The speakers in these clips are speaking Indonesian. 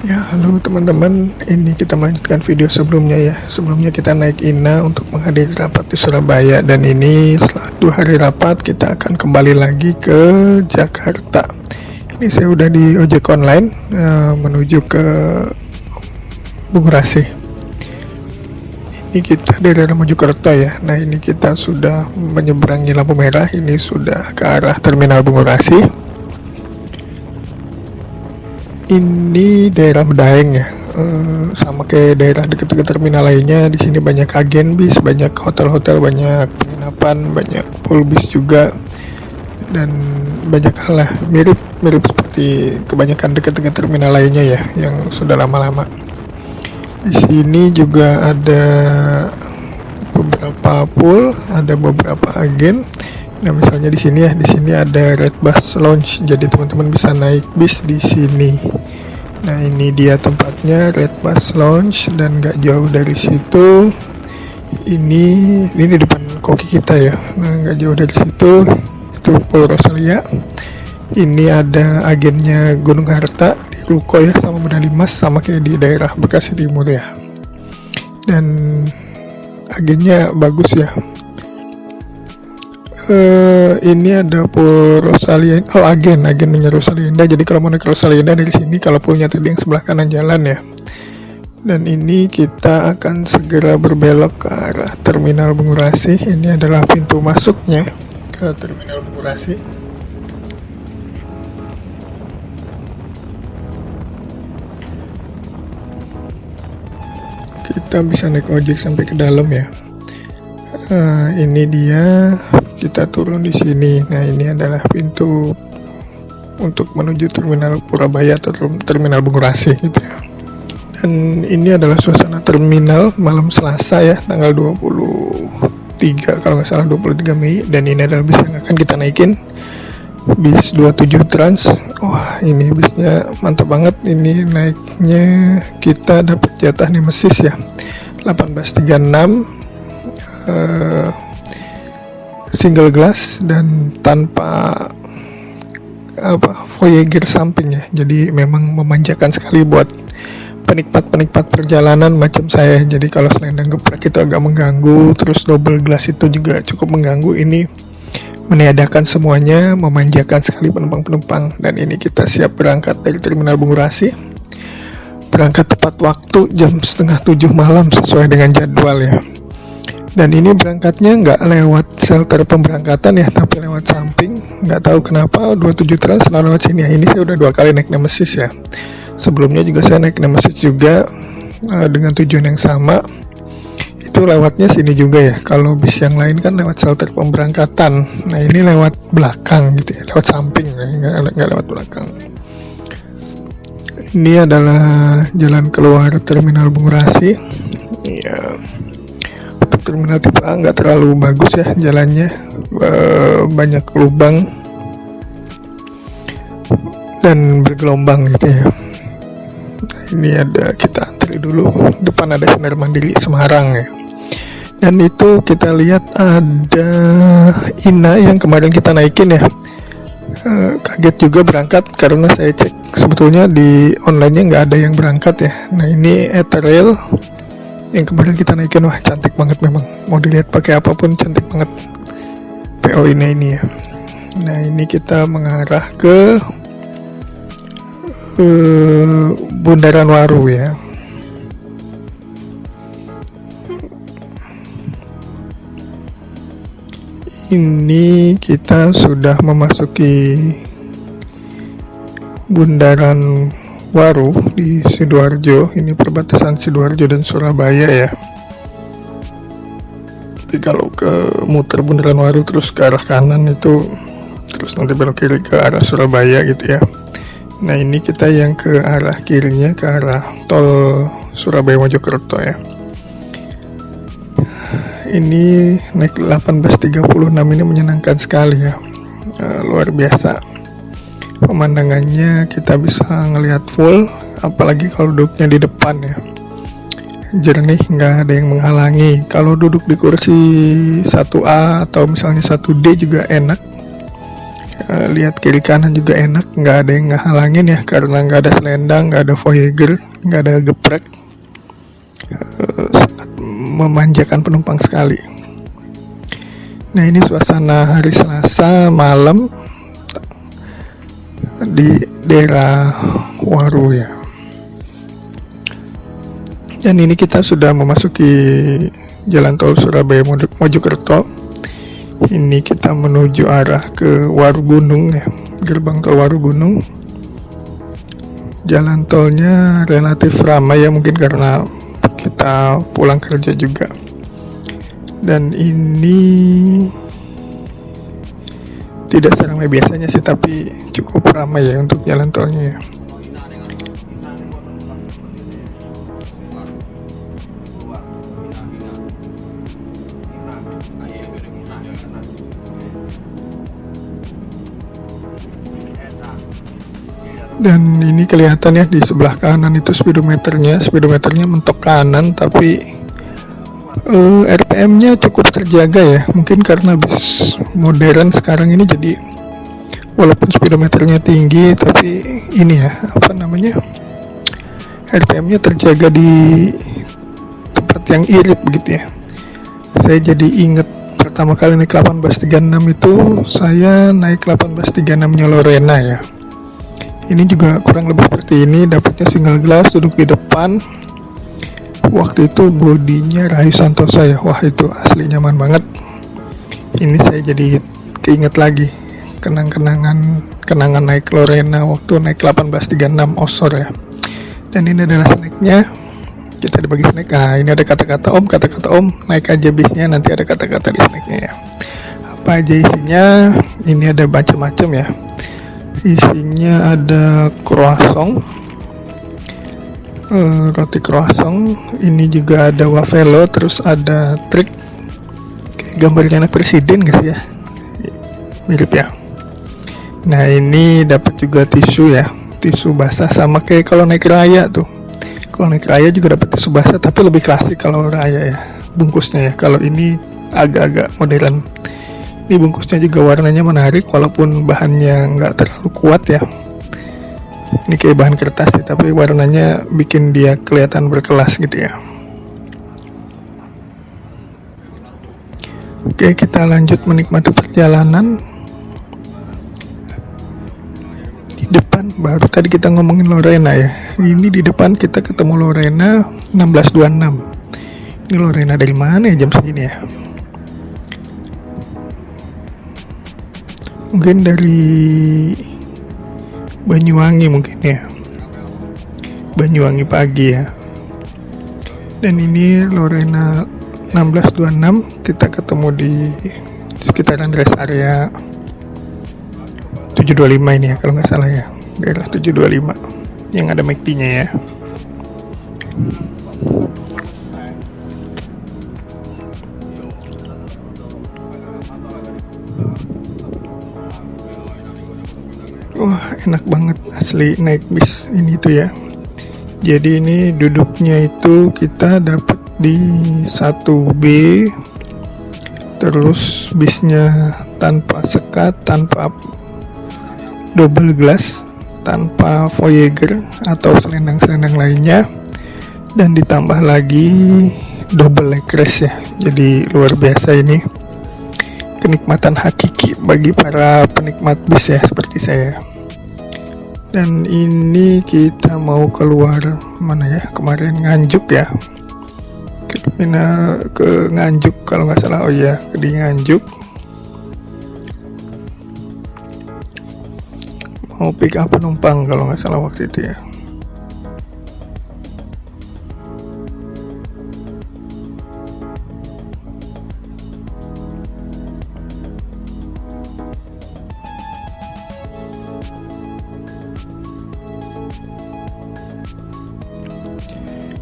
Ya, halo teman-teman, ini kita melanjutkan video sebelumnya ya. Sebelumnya kita naik INA untuk menghadiri rapat di Surabaya, dan ini setelah 2 hari rapat kita akan kembali lagi ke Jakarta. Ini saya udah di ojek online menuju ke Bungurasi. Ini kita dari arah Mojokerto ya. Nah, ini kita sudah menyeberangi lampu merah, ini sudah ke arah Terminal Bungurasi. Ini daerah Medaeng ya, sama kayak daerah dekat-dekat terminal lainnya. Di sini banyak agen bis, banyak hotel-hotel, banyak penginapan, banyak pool bis juga, dan banyak hal lah mirip seperti kebanyakan dekat-dekat terminal lainnya ya, yang sudah lama-lama. Di sini juga ada beberapa pool, ada beberapa agen. Nah, misalnya di sini ada Red Bus Lounge, jadi teman-teman bisa naik bis di sini. Nah, ini dia tempatnya, Red Bus Lounge, dan nggak jauh dari situ. Ini depan koki kita ya. Nah, nggak jauh dari situ itu Pool Rosalia. Ini ada agennya Gunung Harta di Ruko ya, sama medali emas, sama kayak di daerah Bekasi Timur ya. Dan agennya bagus ya. Ini ada Pool Rosalia, agennya Rosalia. Jadi kalau mau naik Rosalia dari sini, kalau poolnya tadi yang sebelah kanan jalan ya. Dan ini kita akan segera berbelok ke arah Terminal Bungurasi. Ini adalah pintu masuknya ke Terminal Bungurasi. Kita bisa naik ojek sampai ke dalam ya. Ini dia, kita turun di sini. Nah, ini adalah pintu untuk menuju Terminal Purabaya atau Terminal Bungurasi gitu ya. Dan ini adalah suasana terminal malam Selasa ya, tanggal 23 kalau nggak salah, 23 Mei. Dan ini adalah bis yang akan kita naikin, bis 27 Trans. Wah, ini bisnya mantap banget. Ini naiknya kita dapat jatah Nemesis ya, 1836, single glass dan tanpa Voyager samping ya. Jadi memang memanjakan sekali buat penikmat perjalanan macam saya. Jadi kalau selendang geprek itu agak mengganggu, terus double glass itu juga cukup mengganggu. Ini meniadakan semuanya, memanjakan sekali penumpang-penumpang. Dan ini kita siap berangkat dari Terminal Bungurasi. Berangkat tepat waktu jam 6:30 malam sesuai dengan jadwal ya. Dan ini berangkatnya nggak lewat shelter pemberangkatan ya, tapi lewat samping. Nggak tahu kenapa 27 Trans selalu lewat sini ya. Ini saya udah 2 kali naik Nemesis ya. Sebelumnya juga saya naik Nemesis juga dengan tujuan yang sama. Itu lewatnya sini juga ya. Kalau bis yang lain kan lewat shelter pemberangkatan. Nah, ini lewat belakang gitu ya, lewat samping ya, nggak lewat belakang. Ini adalah jalan keluar Terminal Bungurasi. Ya. Terminal tipe A nggak terlalu bagus ya jalannya, banyak lubang dan bergelombang gitu ya. Nah, ini ada, kita antri dulu, depan ada Sinar Mandiri Semarang ya. Dan itu kita lihat ada INA yang kemarin kita naikin ya. Kaget juga berangkat karena saya cek sebetulnya di online-nya nggak ada yang berangkat ya. Nah, ini Ethereal yang kemarin kita naikin, wah cantik banget memang, mau dilihat pakai apapun cantik banget PO ini ya. Nah, ini kita mengarah ke Bundaran Waru ya. Ini kita sudah memasuki Bundaran Waru di Sidoarjo. Ini perbatasan Sidoarjo dan Surabaya ya. Jadi kalau ke muter Bundaran Waru terus ke arah kanan itu, terus nanti belok kiri ke arah Surabaya gitu ya. Nah, ini kita yang ke arah kirinya, ke arah tol Surabaya Mojokerto ya. Ini naik 1836, ini menyenangkan sekali ya, luar biasa. Pemandangannya kita bisa ngelihat full, apalagi kalau duduknya di depan ya, jernih, nggak ada yang menghalangi. Kalau duduk di kursi 1A atau misalnya 1D juga enak, Lihat kiri kanan juga enak, nggak ada yang ngehalangin ya, karena nggak ada selendang, nggak ada Voyager, nggak ada geprek. Sangat memanjakan penumpang sekali. Nah, ini suasana hari Selasa malam di daerah Waru ya. Dan ini kita sudah memasuki jalan tol Surabaya Mojokerto. Ini kita menuju arah ke Waru Gunung ya, gerbang tol Waru Gunung. Jalan tolnya relatif ramai ya, mungkin karena kita pulang kerja juga. Dan ini tidak seramai biasanya sih, tapi cukup ramai ya untuk jalan tolnya ya. Dan ini kelihatan ya, di sebelah kanan itu speedometernya mentok kanan, tapi RPM-nya cukup terjaga ya. Mungkin karena bis modern sekarang ini, jadi walaupun speedometernya tinggi, tapi ini ya, RPM-nya terjaga di tempat yang irit begitu ya. Saya jadi inget pertama kali naik 1836 itu, saya naik 1836-nya Lorena ya. Ini juga kurang lebih seperti ini, dapatnya single glass, duduk di depan. Waktu itu bodinya Rahayu Santosa ya, wah itu asli nyaman banget. Ini saya jadi keinget lagi kenangan naik Lorena waktu naik 1836 Osor ya. Dan ini adalah snacknya, kita dibagi snack. Ini ada kata-kata om, naik aja bisnya, nanti ada kata-kata di snacknya ya. Apa aja isinya? Ini ada macam-macam ya. Isinya ada croissant, roti croissant, ini juga ada wafelo, terus ada trik, kayak gambarnya anak presiden gak sih ya, mirip ya. Nah, ini dapat juga tisu ya, tisu basah, sama kayak kalau naik raya tuh. Kalau naik raya juga dapat tisu basah, tapi lebih klasik kalau raya ya bungkusnya ya. Kalau ini agak-agak modern. Ini bungkusnya juga warnanya menarik, walaupun bahannya nggak terlalu kuat ya. Ini kayak bahan kertas ya, tapi warnanya bikin dia kelihatan berkelas gitu ya. Oke, kita lanjut menikmati perjalanan. Di depan, baru tadi kita ngomongin Lorena ya. Ini di depan kita ketemu Lorena 1626. Ini Lorena dari mana ya jam segini ya? Mungkin dari Banyuwangi mungkin ya, Banyuwangi pagi ya. Dan ini Lorena 1626, kita ketemu di sekitaran rest area 725 ini ya, kalau nggak salah ya, daerah 725 yang ada McD-nya ya. Wah, enak banget asli naik bis ini tuh ya. Jadi ini duduknya itu kita dapat di 1B, terus bisnya tanpa sekat, tanpa double glass, tanpa Voyager atau selendang-selendang lainnya, dan ditambah lagi double leg rest ya. Jadi luar biasa ini, kenikmatan hakiki bagi para penikmat bis ya seperti saya. Dan ini kita mau keluar mana ya, kemarin Nganjuk ya, ke Nganjuk kalau nggak salah. Oh iya, di Nganjuk mau pick up penumpang kalau nggak salah waktu itu ya.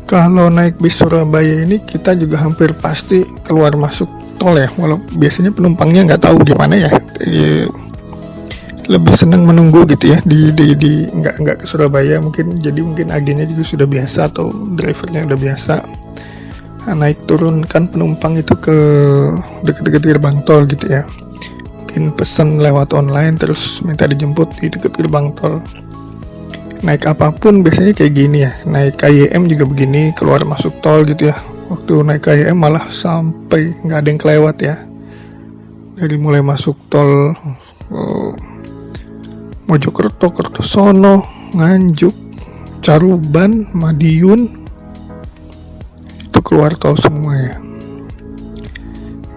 Kalau naik bis Surabaya ini kita juga hampir pasti keluar masuk tol ya, walaupun biasanya penumpangnya nggak tahu gimana ya, lebih senang menunggu gitu ya di nggak ke Surabaya, mungkin agennya juga sudah biasa atau drivernya udah biasa. Naik turunkan penumpang itu ke deket-deket gerbang tol gitu ya. bikin pesen lewat online terus minta dijemput di dekat gerbang tol. Naik apapun biasanya kayak gini ya, naik KYM juga begini, keluar masuk tol gitu ya. Waktu naik KYM malah sampai nggak ada yang kelewat ya, dari mulai masuk tol Mojokerto, Kertosono, Nganjuk, Caruban, Madiun, itu keluar tol semua ya.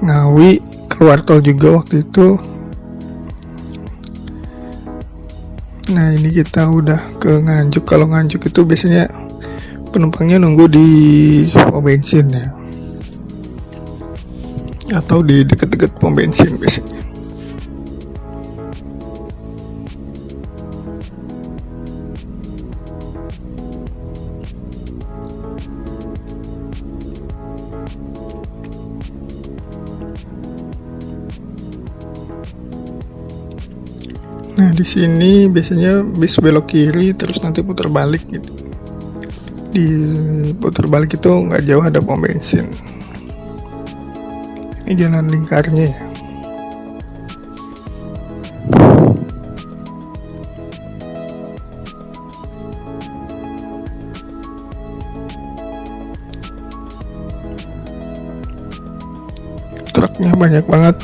Ngawi keluar tol juga waktu itu. Nah ini kita udah ke Nganjuk. Kalau Nganjuk itu biasanya penumpangnya nunggu di pom bensin ya, atau di deket-deket pom bensin biasanya. Nah di sini biasanya bis belok kiri terus nanti putar balik gitu. Di putar balik itu nggak jauh ada pom bensin. Ini jalan lingkarnya ya. Truknya banyak banget.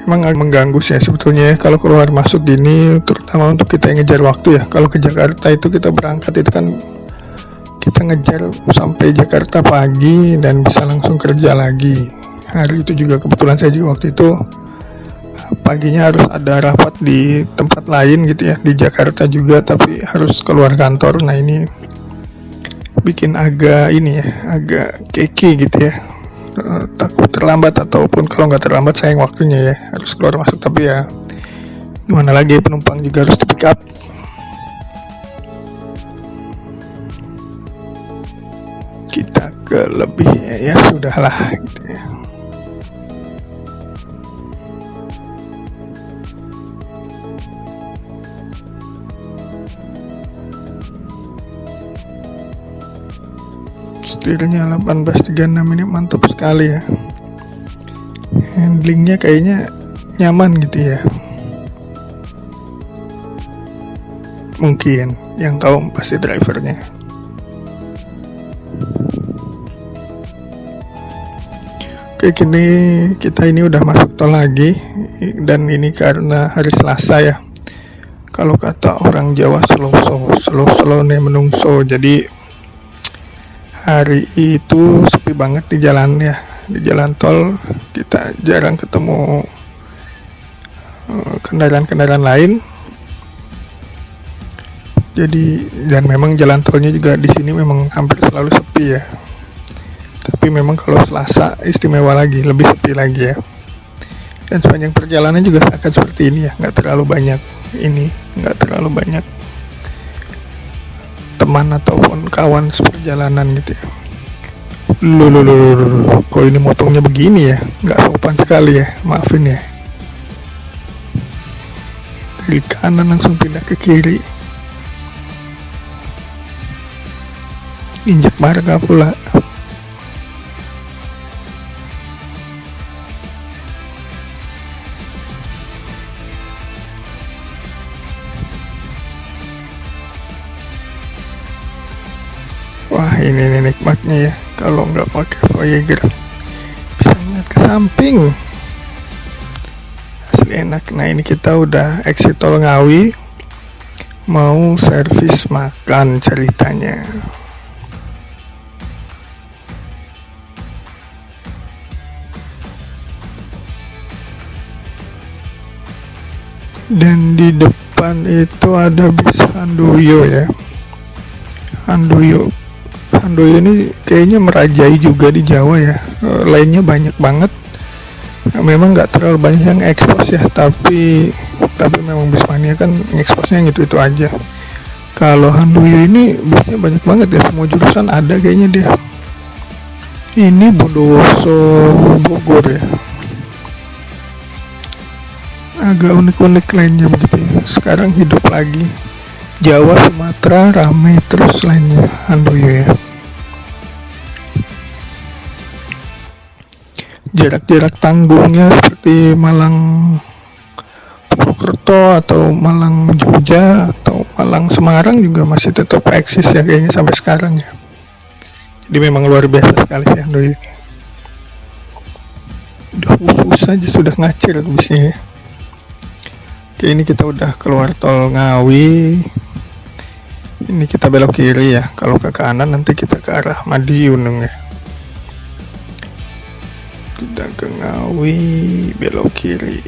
Memang agak mengganggu sih ya sebetulnya ya, kalau keluar masuk gini, terutama untuk kita yang ngejar waktu ya. Kalau ke Jakarta itu kita berangkat itu kan kita ngejar sampai Jakarta pagi dan bisa langsung kerja lagi. Hari itu juga kebetulan saya juga waktu itu paginya harus ada rapat di tempat lain gitu ya, di Jakarta juga, tapi harus keluar kantor. Nah ini bikin agak ini ya, agak keki gitu ya. Takut terlambat, ataupun kalau nggak terlambat sayang waktunya ya, harus keluar masuk. Tapi ya gimana lagi, penumpang juga harus di pick up. Kita ke lebih ya sudahlah gitu ya. Setirnya 1836 ini mantap sekali ya. Handlingnya kayaknya nyaman gitu ya. Mungkin yang tahu pasti drivernya. Oke, kini kita ini udah masuk tol lagi, dan ini karena hari Selasa ya. Kalau kata orang Jawa slow nih menungso. Jadi hari itu sepi banget di jalan ya, di jalan tol kita jarang ketemu kendaraan-kendaraan lain. Jadi dan memang jalan tolnya juga di sini memang hampir selalu sepi ya. Tapi memang kalau Selasa istimewa lagi, lebih sepi lagi ya. Dan sepanjang perjalanan juga akan seperti ini ya, nggak terlalu banyak teman ataupun kawan seperjalanan gitu ya. Loh, kok ini motongnya begini ya, nggak sopan sekali ya, maafin ya. Dari kanan langsung pindah ke kiri, injak marga pula. Wah ini nikmatnya ya, kalau nggak pakai Voyager bisa ngeliat ke samping, asli enak. Nah ini kita udah exit tol Ngawi, mau servis makan ceritanya. Dan di depan itu ada bis Handoyo ya. Handoyo ini kayaknya merajai juga di Jawa ya. Lainnya banyak banget. Memang nggak terlalu banyak yang ekspos ya, tapi memang Bismania kan eksposnya itu aja. Kalau Handoyo ini bisnya banyak banget ya, semua jurusan ada kayaknya dia. Ini Bondowoso Bogor ya. Agak unik-unik lainnya begitu ya. Sekarang hidup lagi. Jawa, Sumatera rame, terus lainnya Handoyo ya. jarak-jarak tanggungnya seperti Malang Purwokerto atau Malang Jogja atau Malang Semarang juga masih tetap eksis ya kayaknya sampai sekarang ya. Jadi memang luar biasa sekali sih Handoyo ini. Udah ufus saja sudah ngacir bisnya ya. Oke, ini kita udah keluar tol Ngawi. Ini kita belok kiri ya. Kalau ke kanan nanti kita ke arah Madiun ya. Kita ke Ngawi, belok kiri.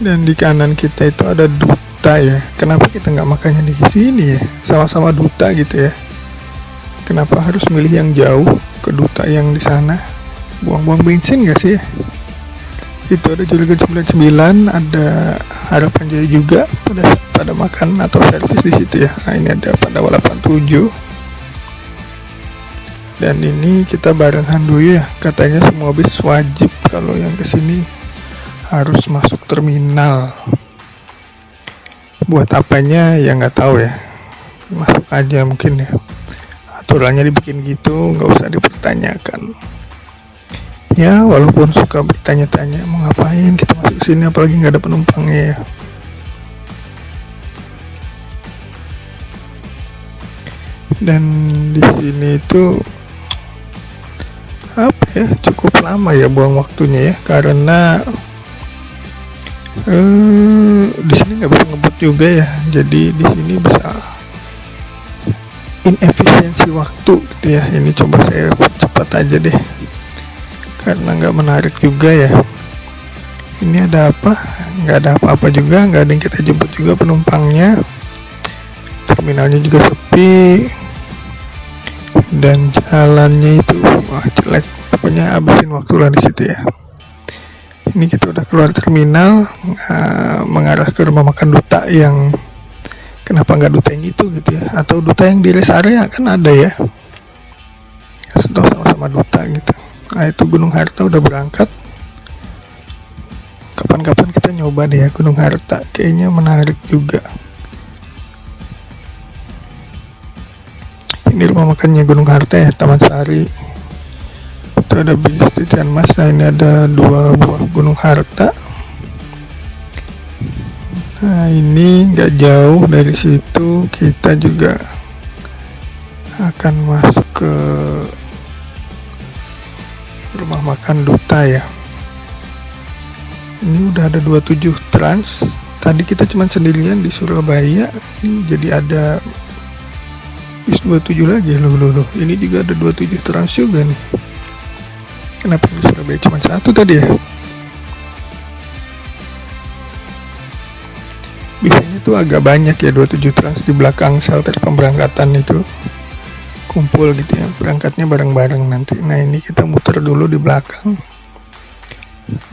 Dan di kanan kita itu ada duta ya. Kenapa kita nggak makannya di sini ya? Sama-sama duta gitu ya. Kenapa harus milih yang jauh ke duta yang di sana? Buang-buang bensin nggak sih ya? Itu ada Juragan 99, ada Harapan Jaya juga pada makan atau servis di situ ya. Nah, ini ada Pandawa 87. Dan ini kita bareng Handoyo ya. Katanya semua bis wajib kalau yang kesini harus masuk terminal. Buat apanya ya nggak tahu ya. Masuk aja mungkin ya. Aturannya dibikin gitu, nggak usah dipertanyakan. Ya walaupun suka bertanya-tanya mau ngapain kita masuk sini apalagi nggak ada penumpangnya ya. Dan di sini itu apa ya, cukup lama ya buang waktunya ya, karena di sini nggak bisa ngebut juga ya. Jadi di sini bisa inefisiensi waktu gitu ya. Ini coba saya cepat aja deh karena nggak menarik juga ya. Ini ada apa? Nggak ada apa-apa juga, nggak ada yang kita jemput juga penumpangnya. Terminalnya juga sepi dan jalannya itu wah jelek. Pokoknya habisin waktu lah di situ ya. Ini kita udah keluar terminal, mengarah ke rumah makan duta yang kenapa nggak duta yang itu gitu ya, atau duta yang di rest area kan ada ya, sudah sama-sama duta gitu. Nah itu Gunung Harta udah berangkat. Kapan-kapan kita nyoba deh ya Gunung Harta, kayaknya menarik juga. Ini rumah makannya Gunung Harta ya, Taman Sari. Itu ada bis Titian Mas. Nah ini ada 2 buah Gunung Harta. Nah ini nggak jauh dari situ kita juga akan masuk ke rumah makan duta ya. Ini udah ada 27 trans. Tadi kita cuma sendirian di Surabaya. Ini jadi ada bis 27 lagi loh. Ini juga ada 27 trans juga nih. Kenapa di Surabaya cuma 1 tadi ya? Biasanya tuh agak banyak ya 27 trans di belakang shelter pemberangkatan itu. Kumpul gitu ya, berangkatnya bareng-bareng nanti. Nah ini kita muter dulu di belakang.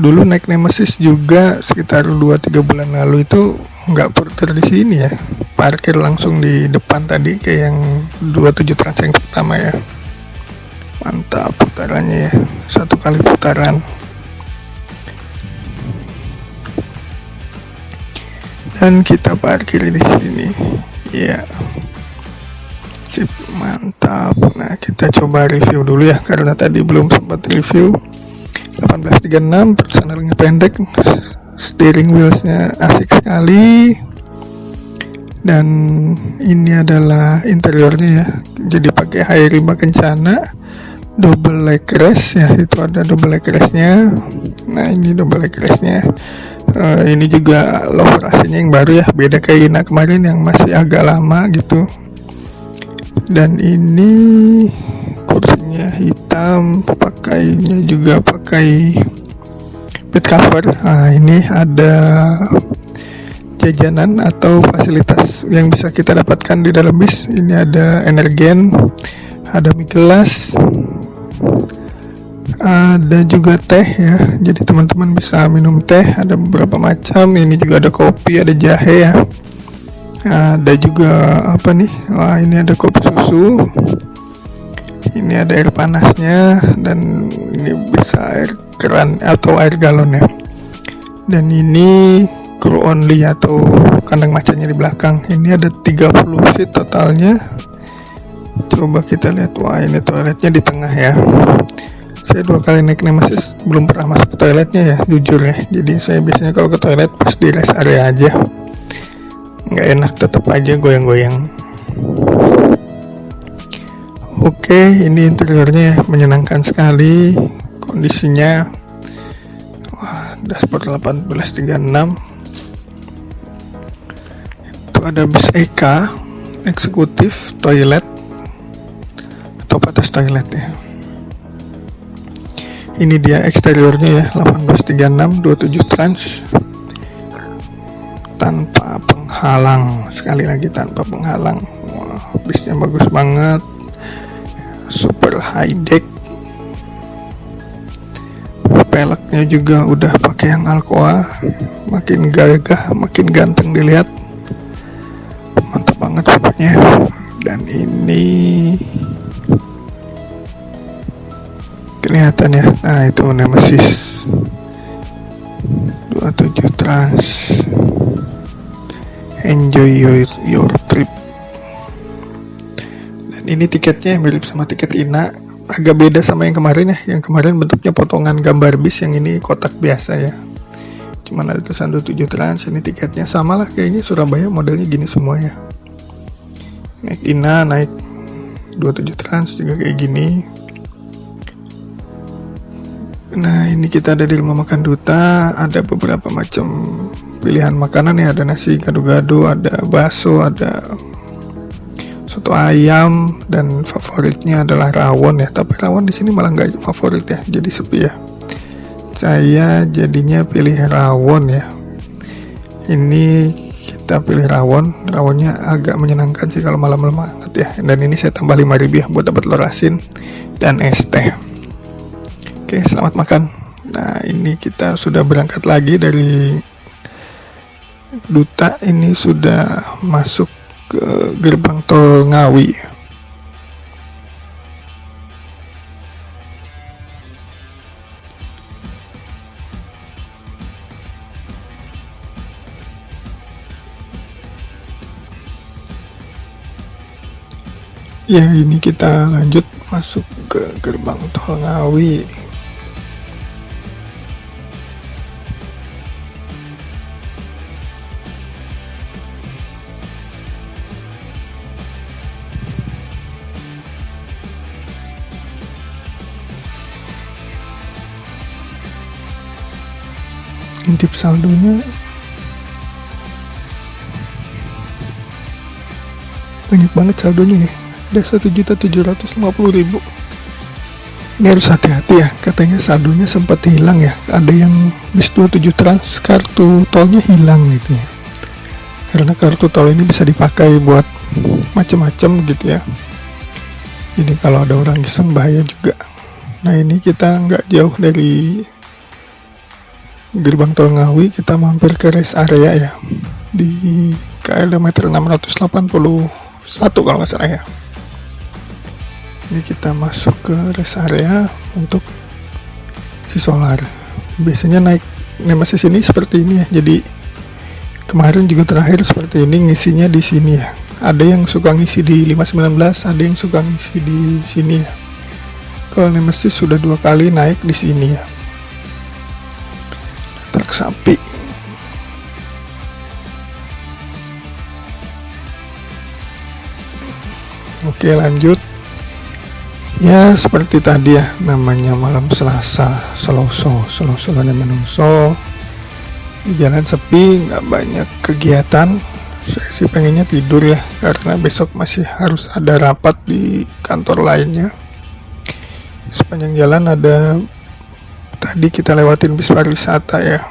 Dulu naik Nemesis juga sekitar 2-3 bulan lalu itu nggak puter di sini ya. Parkir langsung di depan tadi kayak yang 27 trans yang pertama ya. Mantap putarannya ya, 1 kali putaran. Dan kita parkir di sini ya. Sip, mantap. Nah kita coba review dulu ya, karena tadi belum sempat review. 1836, personelnya pendek, steering wheelsnya asik sekali. Dan ini adalah interiornya ya, jadi pakai Hi5 Kencana, double leg rest ya, itu ada double leg restnya. Nah ini double leg restnya. Ini juga lower AC-nya yang baru ya, beda kayak Ina kemarin yang masih agak lama gitu. Dan ini kursinya hitam, pakainya juga pakai bed cover. Nah ini ada jajanan atau fasilitas yang bisa kita dapatkan di dalam bis. Ini ada energen, ada mie gelas, ada juga teh ya, jadi teman-teman bisa minum teh, ada beberapa macam. Ini juga ada kopi, ada jahe ya, ada juga apa nih, wah ini ada kopi susu, ini ada air panasnya, dan ini bisa air keran atau air galon ya. Dan ini crew only atau kandang macannya di belakang. Ini ada 30 seat totalnya. Coba kita lihat, wah ini toiletnya di tengah ya. Saya 2 kali naik Nemesis belum pernah masuk ke toiletnya ya, jujur ya. Jadi saya biasanya kalau ke toilet pas di rest area aja. Nggak enak, tetap aja goyang-goyang. Oke, ini interiornya menyenangkan sekali. Kondisinya, wah, dashboard 1836. Itu ada bis EK, eksekutif, toilet, atau batas toilet ya. Ini dia eksteriornya ya, 1836 27 trans, tanpa penghalang. Sekali lagi tanpa penghalang. Wah, bisnya bagus banget, super high deck. Peleknya juga udah pakai yang Alcoa, makin gagah, makin ganteng dilihat, mantap banget pokoknya. Dan ini kelihatan ya, nah itu Nemesis 27 trans. Enjoy your trip. Dan ini tiketnya mirip sama tiket INA, agak beda sama yang kemarin ya. Yang kemarin bentuknya potongan gambar bis, yang ini kotak biasa ya, cuman ada tulisan 27 trans. Ini tiketnya sama lah kayaknya, Surabaya modelnya gini semua ya. Naik INA, naik 27 trans juga kayak gini. Nah, ini kita ada di rumah makan Duta. Ada beberapa macam pilihan makanan ya, ada nasi gado-gado, ada bakso, ada soto ayam, dan favoritnya adalah rawon ya. Tapi rawon di sini malah nggak favorit ya, jadi sepi ya. Saya jadinya pilih rawon ya. Ini kita pilih rawon. Rawonnya agak menyenangkan sih kalau malam-malam banget ya. Dan ini saya tambah 5.000 ya buat dapat telur asin dan es teh. Oke, selamat makan. Nah, ini kita sudah berangkat lagi dari Duta. Ini sudah masuk ke gerbang tol Ngawi. Ya, ini kita lanjut masuk ke gerbang tol Ngawi. Intip saldonya banyak banget, saldonya ya, ada 1.750.000. Ini harus hati-hati ya, katanya saldonya sempat hilang ya, ada yang bis 27 trans kartu tolnya hilang gitu ya, karena kartu tol ini bisa dipakai buat macam-macam gitu ya. Jadi kalau ada orang iseng bahaya juga. Nah, ini kita nggak jauh dari gerbang tol Ngawi, kita mampir ke rest area ya, di kilometer 681 kalau nggak salah ya. Ini kita masuk ke rest area untuk isi solar. Biasanya naik Nemesis ini seperti ini ya, jadi kemarin juga terakhir seperti ini ngisinya di sini ya. Ada yang suka ngisi di 519, ada yang suka ngisi di sini ya. Kalau Nemesis sudah 2 kali naik di sini ya. Truk sapi. Oke, lanjut. Ya seperti tadi ya, namanya malam Selasa, Seloso dan menungso. Di jalan sepi, nggak banyak kegiatan. Saya sih pengennya tidur ya, karena besok masih harus ada rapat di kantor lainnya. Sepanjang jalan ada, tadi kita lewatin bis pariwisata ya.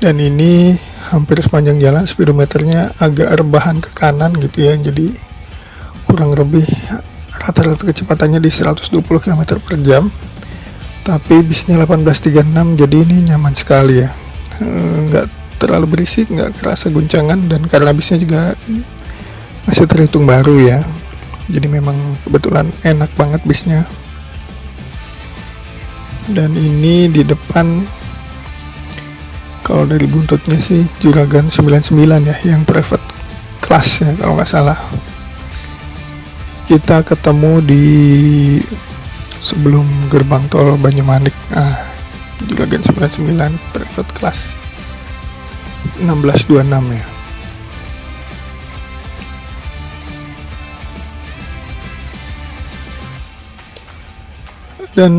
Dan ini hampir sepanjang jalan speedometernya agak rebahan ke kanan gitu ya. Jadi kurang lebih rata-rata kecepatannya di 120 km per jam. Tapi bisnya 1836, jadi ini nyaman sekali ya. Nggak terlalu berisik, nggak kerasa guncangan, dan karena bisnya juga masih terhitung baru ya, jadi memang kebetulan enak banget bisnya. Dan ini di depan, kalau dari buntutnya sih Juragan 99 ya, yang private class ya kalau nggak salah. Kita ketemu di sebelum gerbang tol Banyumanik. Juragan 99 private class 1626 ya. Dan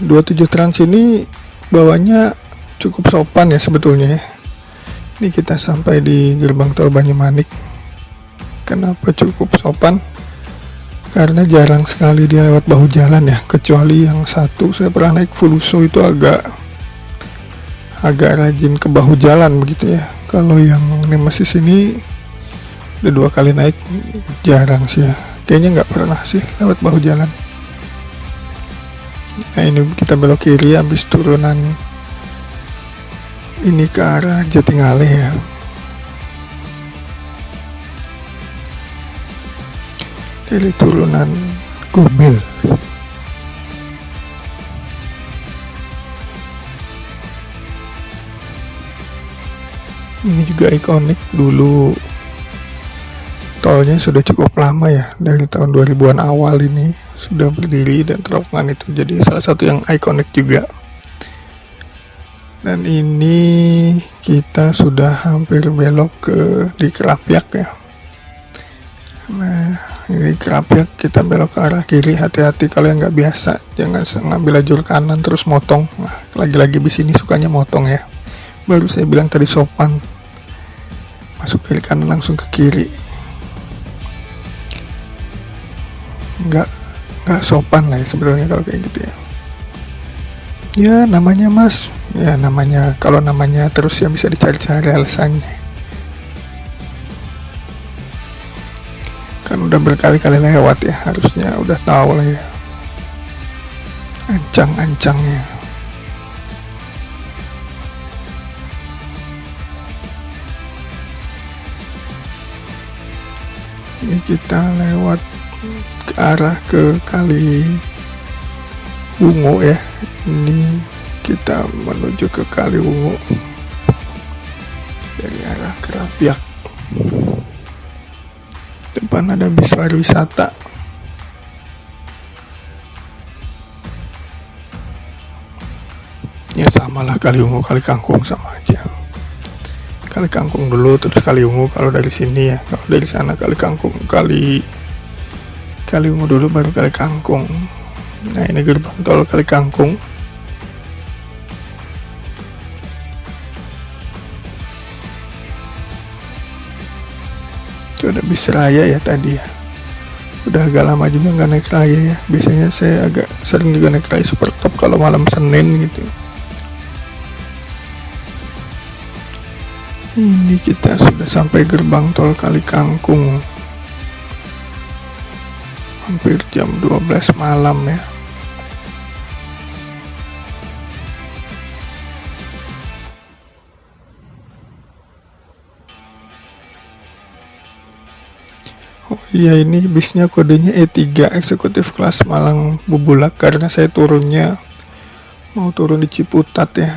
27 Trans ini bawanya cukup sopan ya sebetulnya ya. Ini kita sampai di gerbang tol Banyumanik. Kenapa cukup sopan? Karena jarang sekali dia lewat bahu jalan ya, kecuali yang satu saya pernah naik Fuluso itu agak rajin ke bahu jalan begitu ya. Kalau yang Nemesis ini udah 2 kali naik, jarang sih ya, kayaknya nggak pernah sih lewat bahu jalan. Nah ini kita belok kiri habis turunan ini ke arah Jatingaleh ya. Dari turunan Gobel. Ini juga ikonik, dulu tolnya sudah cukup lama ya, dari tahun 2000-an awal ini sudah berdiri dan terowongan itu jadi salah satu yang ikonik juga. Dan ini kita sudah hampir belok ke di Kerapiak ya. Nah ini Kerapiak, kita belok ke arah kiri, hati-hati kalau yang nggak biasa, jangan ngambil lajur kanan terus motong. Nah lagi-lagi bis ini sukanya motong ya. Baru saya bilang tadi sopan, masuk dari kanan langsung ke kiri, nggak sopan lah ya sebenarnya kalau kayak gitu ya. Ya namanya mas, ya namanya, kalau namanya terus ya bisa dicari-cari alasannya. Kan udah berkali-kali lewat ya, harusnya udah tahu lah ya ancang-ancangnya. Ini kita lewat ke arah ke Kali Wungu ya. Ini kita menuju ke Kali Wungu dari arah Kerapiak. Depan ada bis pariwisata. Ya samalah Kali Wungu Kali Kangkung sama aja. Kali Kangkung dulu terus Kali Wungu kalau dari sini ya. Kalau dari sana Kali Kangkung, Kali Wungu dulu baru Kali Kangkung. Nah ini gerbang tol Kali Kangkung. Itu ada bis raya ya tadi ya. Udah agak lama juga nggak naik raya ya. Biasanya saya agak sering juga naik raya super top kalau malam Senin gitu. Ini kita sudah sampai gerbang tol Kali Kangkung. Hampir jam 12 malam ya. Oh iya, ini bisnya kodenya E3 eksekutif kelas Malang Bubulak, karena saya turunnya mau turun di Ciputat ya.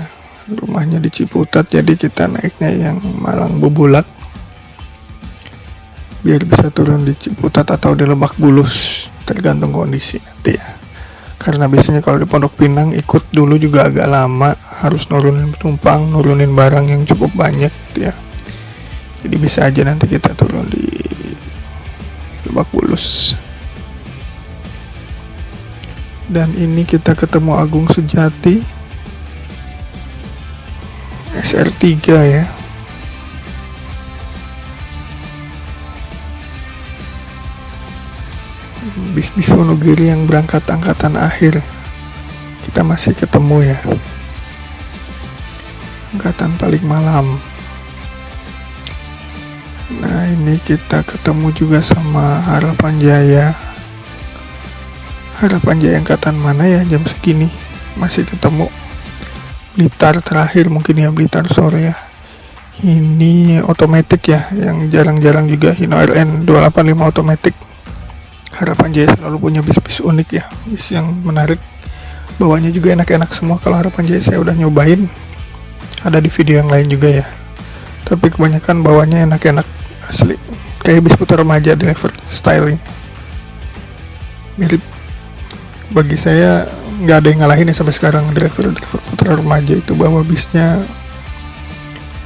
Rumahnya di Ciputat, jadi kita naiknya yang Malang Bubulak biar bisa turun di Ciputat atau di Lebak Bulus, tergantung kondisi nanti ya. Karena biasanya kalau di Pondok Pinang ikut dulu juga agak lama, harus nurunin penumpang, nurunin barang yang cukup banyak gitu ya. Jadi bisa aja nanti kita turun di Lebak Bulus. Dan ini kita ketemu Agung Sejati SR3 ya. Bis-bis Wonogiri yang berangkat angkatan akhir kita masih ketemu ya, angkatan paling malam. Nah ini kita ketemu juga sama Harapan Jaya. Harapan Jaya angkatan mana ya jam segini masih ketemu. Blitar terakhir mungkin ya, Blitar sore ya. Ini otomatis ya, yang jarang-jarang juga Hino RN 285 otomatis. Harapan Jaya selalu punya bis-bis unik ya, bis yang menarik, bawanya juga enak-enak semua. Kalau Harapan Jaya saya udah nyobain, ada di video yang lain juga ya, tapi kebanyakan bawanya enak-enak asli, kayak bis putar remaja driver styling, mirip. Bagi saya nggak ada yang ngalahin ya sampai sekarang, driver putar remaja itu bawa bisnya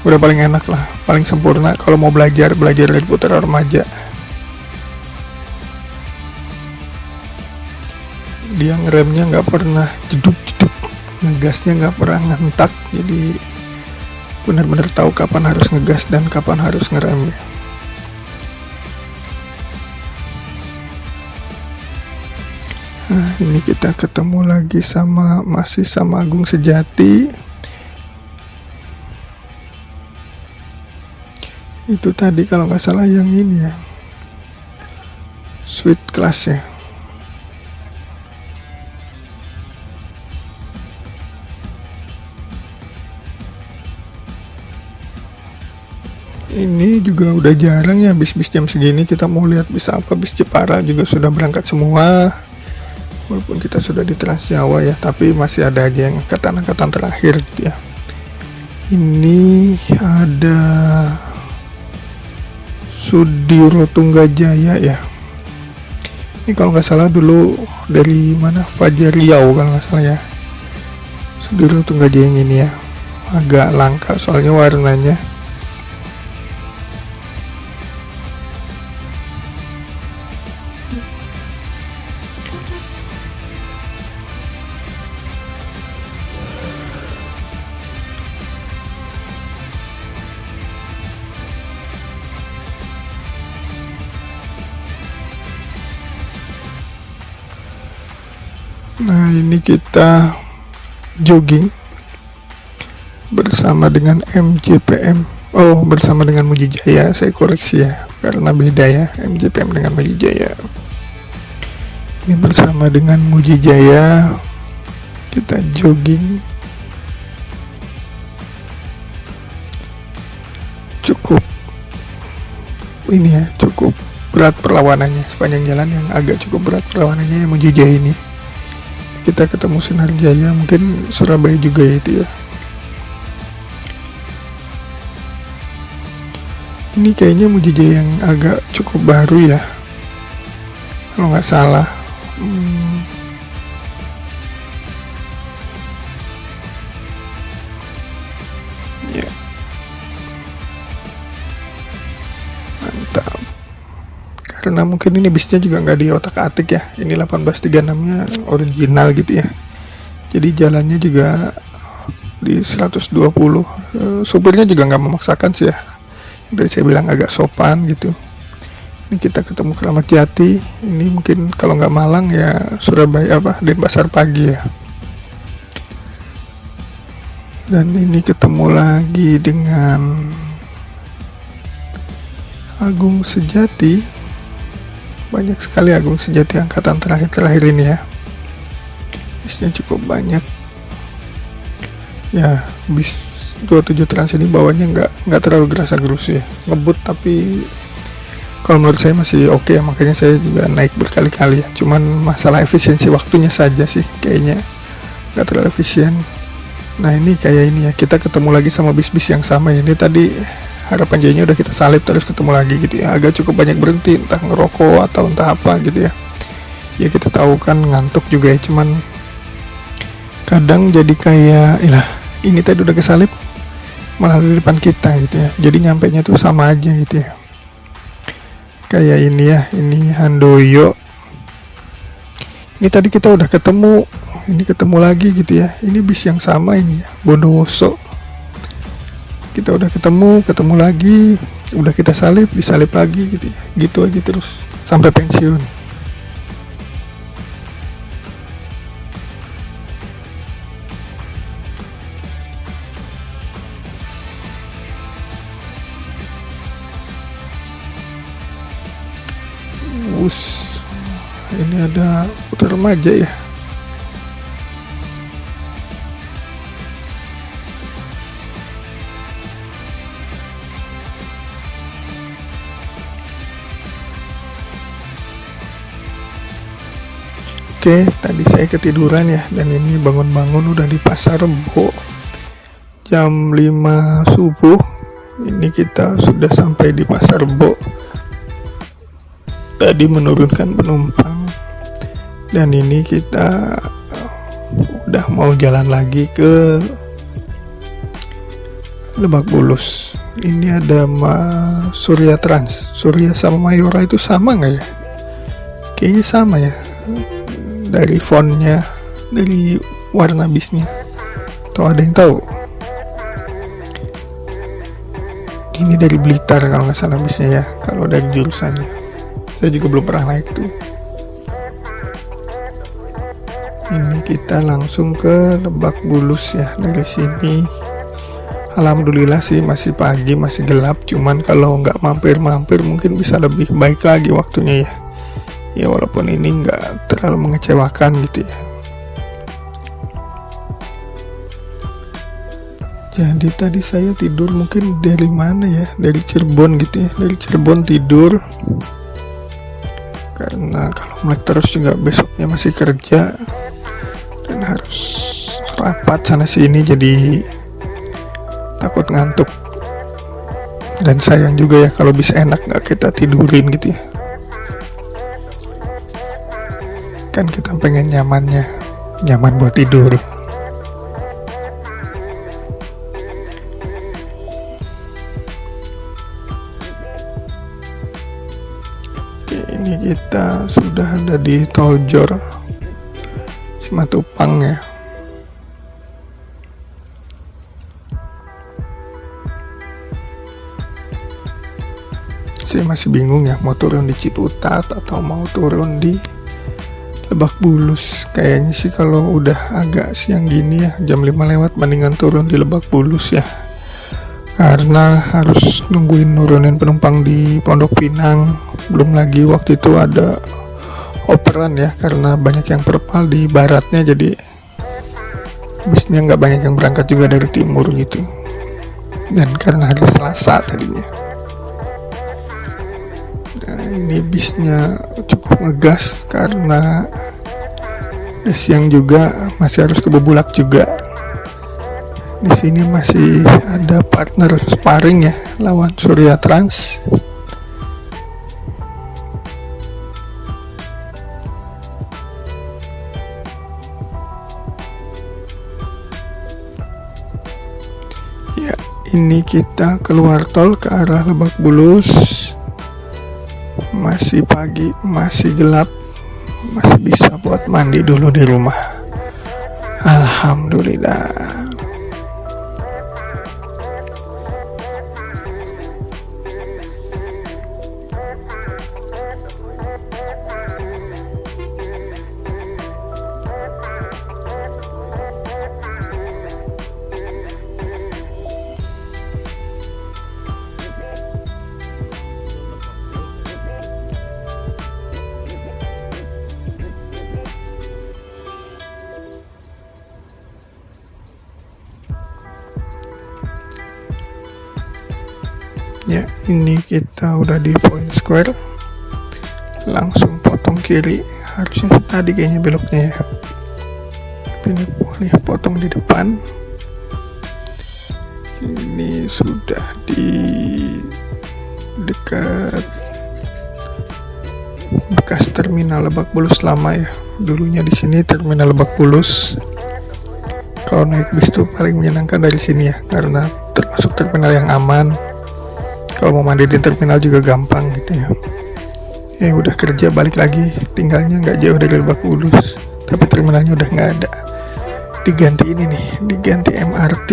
udah paling enak lah, paling sempurna kalau mau belajar dari putar remaja. Dia ngeremnya nggak pernah jeduk-jeduk, ngegasnya nggak pernah ngentak, jadi benar-benar tahu kapan harus ngegas dan kapan harus ngerem. Nah, ini kita ketemu lagi masih sama Agung Sejati. Itu tadi kalau nggak salah yang ini ya, Sweet Class ya. Ini juga udah jarang ya bis-bis jam segini. Kita mau lihat bis apa, bis Jepara juga sudah berangkat semua. Walaupun kita sudah di Trans Jawa ya, tapi masih ada aja yang angkatan terakhir gitu ya. Ini ada Sudiro Tunggajaya ya. Ini kalau nggak salah dulu dari mana, Fajar Riau kalau nggak salah ya. Sudiro Tunggajaya yang ini ya, agak langka soalnya warnanya. Nah, ini kita jogging bersama dengan MJPM. Oh, bersama dengan Mujijaya, saya koreksi ya, karena beda ya, MJPM dengan Mujijaya. Ini bersama dengan Mujijaya, kita jogging. Cukup ini ya, cukup berat perlawanannya sepanjang jalan, yang agak cukup berat perlawanannya yang Mujijaya ini. Kita ketemu Sinar Jaya, mungkin Surabaya juga ya itu ya. Ini kayaknya Mujijaya yang agak cukup baru ya, kalau nggak salah. Ya, mantap. Karena mungkin ini bisnya juga nggak di otak-atik ya, ini 1836 nya original gitu ya, jadi jalannya juga di 120. Supirnya juga nggak memaksakan sih ya, dari saya bilang agak sopan gitu. Ini kita ketemu Keramat Jati, ini mungkin kalau nggak Malang ya Surabaya Denpasar pagi ya. Dan ini ketemu lagi dengan Agung Sejati. Banyak sekali Agung Sejati angkatan terakhir ini ya, bisnya cukup banyak ya. Bis 27 Trans ini bawahnya nggak terlalu gerasa gerusu ya, ngebut, tapi kalau menurut saya masih oke ya, makanya saya juga naik berkali-kali ya. Cuman masalah efisiensi waktunya saja sih, kayaknya nggak terlalu efisien. Nah, ini kayak ini ya, kita ketemu lagi sama bis-bis yang sama ya. Ini tadi Harapan Jaya udah kita salib, terus ketemu lagi gitu ya. Agak cukup banyak berhenti, entah ngerokok atau entah apa gitu ya. Ya kita tahu kan ngantuk juga ya, cuman kadang jadi kayak ini tadi udah kesalip malah di depan kita gitu ya. Jadi nyampainya tuh sama aja gitu ya. Kayak ini ya, ini Handoyo. Ini tadi kita udah ketemu, ini ketemu lagi gitu ya. Ini bis yang sama ini ya, Bondowoso. Kita udah ketemu lagi, udah kita disalip lagi gitu ya. Gitu aja terus sampai pensiun. Ini ada putar remaja ya. Oke, tadi saya ketiduran ya, dan ini bangun-bangun udah di Pasar Rebo jam 5 subuh. Ini kita sudah sampai di Pasar Rebo. Tadi menurunkan penumpang, dan ini kita udah mau jalan lagi ke Lebak Bulus. Ini ada Surya Trans. Surya sama Mayora itu sama nggak ya? Kayaknya sama ya, dari fontnya, dari warna bisnya, atau ada yang tahu? Ini dari Blitar kalau nggak salah bisnya ya, kalau dari jurusannya. Saya juga belum pernah naik tuh. Ini kita langsung ke Lebak Bulus ya. Dari sini alhamdulillah sih masih pagi, masih gelap. Cuman kalau nggak mampir-mampir mungkin bisa lebih baik lagi waktunya ya. Ya walaupun ini nggak terlalu mengecewakan gitu ya. Jadi tadi saya tidur mungkin dari mana ya, dari Cirebon gitu ya, dari Cirebon tidur. Karena kalau melek terus juga besoknya masih kerja dan harus rapat sana sini, jadi takut ngantuk. Dan sayang juga ya kalau bisa enak nggak kita tidurin gitu ya. Kan kita pengen nyaman buat tidur. Ini kita sudah ada di Tol Jor Simatupang ya. Saya masih bingung ya, mau turun di Ciputat atau mau turun di Lebak Bulus. Kayaknya sih kalau udah agak siang gini ya, jam 5 lewat, mendingan turun di Lebak Bulus ya, karena harus nungguin nurunin penumpang di Pondok Pinang. Belum lagi waktu itu ada operan ya, karena banyak yang perpal di baratnya, jadi bisnya nggak banyak yang berangkat juga dari timur gitu. Dan karena hari Selasa tadinya, nah ini bisnya cukup ngegas karena udah siang juga, masih harus ke Bebulak juga. Di sini masih ada partner sparring ya, lawan Surya Trans. Ya, ini kita keluar tol ke arah Lebak Bulus. Masih pagi, masih gelap, masih bisa buat mandi dulu di rumah. Alhamdulillah. Ya, ini kita udah di Point Square. Langsung potong kiri. Harusnya tadi kayaknya beloknya ya. Ini boleh potong di depan. Ini sudah di dekat bekas terminal Lebak Bulus lama ya. Dulunya di sini terminal Lebak Bulus. Kalau naik bis tuh paling menyenangkan dari sini ya, karena termasuk terminal yang aman. Kalau mau mandi di terminal juga gampang gitu ya. Udah kerja balik lagi, tinggalnya nggak jauh dari Lebak Bulus, tapi terminalnya udah nggak ada. Diganti ini nih, diganti MRT.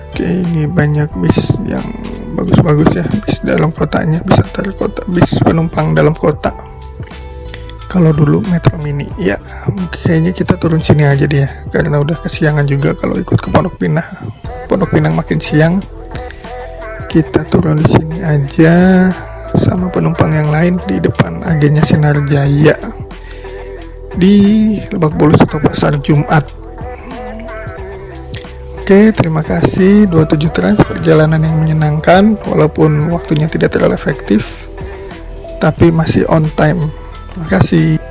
Oke, ini banyak bis yang bagus-bagus ya, bis dalam kotanya, bis antar kota, bis penumpang dalam kota. Kalau dulu Metro Mini, ya kayaknya kita turun sini aja deh ya, karena udah kesiangan juga kalau ikut ke Pondok Pinang. Pondok Pinang makin siang, kita turun di sini aja sama penumpang yang lain di depan agennya Sinar Jaya di Lebak Bulus atau Pasar Jumat. Oke, terima kasih 27 Trans, perjalanan yang menyenangkan walaupun waktunya tidak terlalu efektif tapi masih on time. Terima kasih.